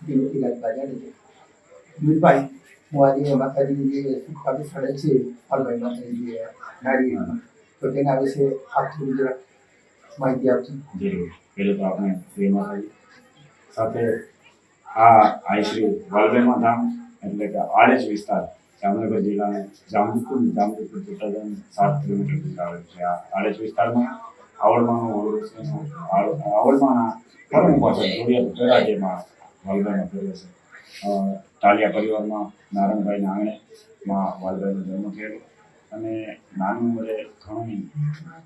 શ્રીમતી લાલબા જાડેજા. દૂધભાઈ, હું આજે માતાજીની જે સુખાવી સ્થળે છે હાલભાઈ માતાજી જે નાળિયેરમાં, તો તેના વિશે આપ થોડી જરાક માહિતી આપજો. જરૂર. પહેલું તો આપણે જય માતાજી. સાથે આ આઈશ્રી વાલભાઈમાં ધામ એટલે કે આડેજ વિસ્તાર જામનગર જિલ્લાના જામનગર તદ્દન 7 કિલોમીટર દૂર આવે છે. આ આડેજ વિસ્તારમાં આવડમાનો આવડમાના પરમ પાછળ જોડિયા પેરા જેમાં વાલભાઈનો ફેરવે છે. ટાલિયા પરિવારમાં નારાયણભાઈના આંગણે માં વાલભાઈનો જન્મ થયેલો અને નાની ઉંમરે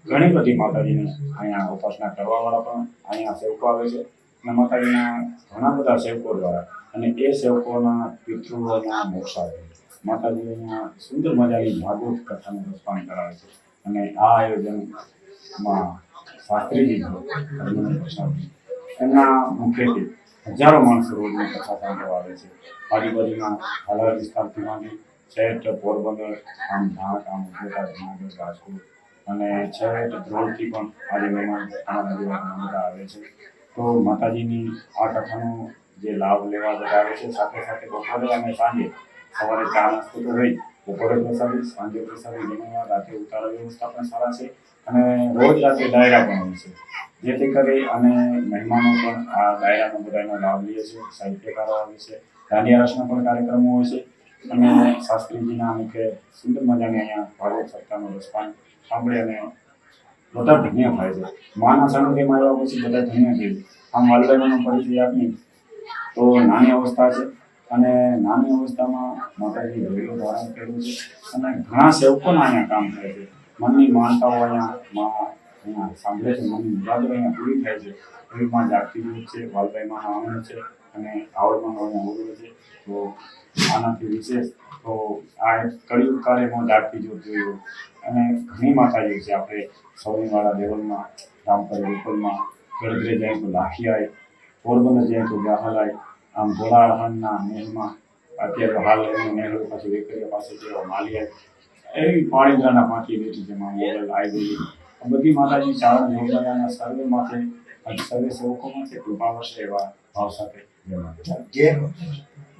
ઘણી બધી માતાજીને અહીંયા ઉપાસના કરવાવાળા પણ અહીંયા સેવકો આવે છે અને માતાજીના ઘણા બધા સેવકો દ્વારા અને એ સેવકોના પિતૃઓના મોક્ષ આવે છે. માતાજી અહીંયા સુંદર મજાની ભાગવત કથાનું રસપાન કરાવે છે અને આ આયોજનમાં શાસ્ત્રીજી એમના મુખ્યથી હજારો માણસો રોજની કથા સાંભળવા આવે છે. આજુબાજુના હાલાર વિસ્તારથી માંડી છેટ પોરબંદર, આમ ઢાંક, આમ બોટાદ, જૂનાગઢ, રાજકોટ અને છેટ ધ્રોળથી પણ આજે મહેમાન અમારા જેવા બધા આવે છે. તો માતાજીની આ કથાનો જે લાભ લેવા બધા આવે છે. સાથે સાથે બપોરે અને સાંજે સવારે ચા નાસ્તો તો રહી, બપોરે પ્રસાદી, સાંજે પ્રસાદી, જમણવાર, રાતે ઉતારા વ્યવસ્થા પણ સારા છે અને રોજ રાતે ડાયરા પણ હોય છે. જેથી કરી અને મહેમાનો પણ આ ડાયરાનો બધાનો લાભ લે છે. સાહિત્યકારો આવે છે, દાંડિયા રસના પણ કાર્યક્રમો હોય છે અને શાસ્ત્રીજીના મુખે સુંદર મજાની અહીંયા ભાગવત સપ્તાહનું રસપાન સાંભળે અને બધા ધન્ય થાય છે. માના સાનિધ્યમાં આવ્યા પછી બધા ધન્ય છે. આમ વાલભાઈનો પરિચય આપીએ તો નાની અવસ્થા છે અને નાની અવસ્થામાં માતાજી ભેગો ધારણ કર્યું છે અને ઘણા સેવકોના અહીંયા કામ થાય છે. મનની માનતાઓ અહીંયા સાંભળે છે, મનની મુરાદો અહીંયા પૂરી થાય છે. એવીમાં જાગતી દૂધ છે, વાલભાઈમાં આનંદ છે અને આવડમાં અહીંયા ઓગળે છે. તો આનાથી વિશેષ તો આ એક કળિયુગ કાર્યમાં જાગતી જ્યોત જોયું અને ઘણી માતાજી છે. આપણે સૌનીવાળા દેવલમાં, રામપર વિપલમાં, ગળદરે જાય તો લાખિયાય, પોરબંદર જાય તો જાહલાય, આમ ધોળાહાનના મહેલમાં અત્યારે હાલ એમનું મહેલ પછી વેકરિયા પાસે છે માલિયા, એવી પાણીદ્રાના પાંચી બેઠી છે માં મોગલ આવી આ બધી માતાજી ચારણ જોડાયાના સર્વે માથે સર્વે સેવકો માથે કૃપા વર્ષે એવા ભાવ સાથે જય માતા. જય માતા.